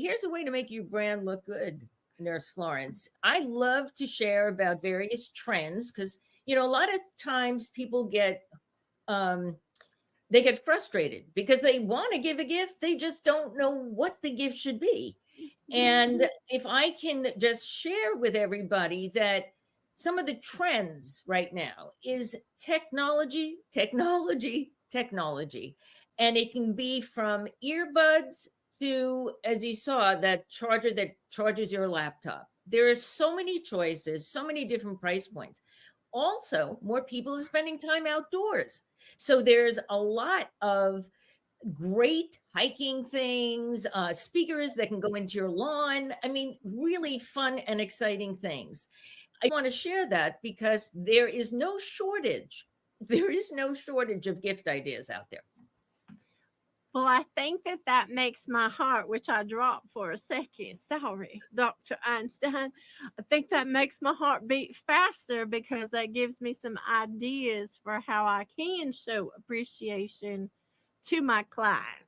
here's a way to make your brand look good, Nurse Florence. I love to share about various trends because, a lot of times people um, get frustrated because they want to give a gift. They just don't know what the gift should be. And if I can just share with everybody that some of the trends right now is technology, technology, technology. And it can be from earbuds to, as you saw, that charger that charges your laptop. There are so many choices, so many different price points. Also, more people are spending time outdoors. So there's a lot of great hiking things, speakers that can go into your lawn. I mean, really fun and exciting things. I want to share that because there is no shortage. There is no shortage of gift ideas out there. Well, I think that makes my heart, which I dropped for a second. Sorry, Dr. Einstein. I think that makes my heart beat faster because that gives me some ideas for how I can show appreciation to my clients.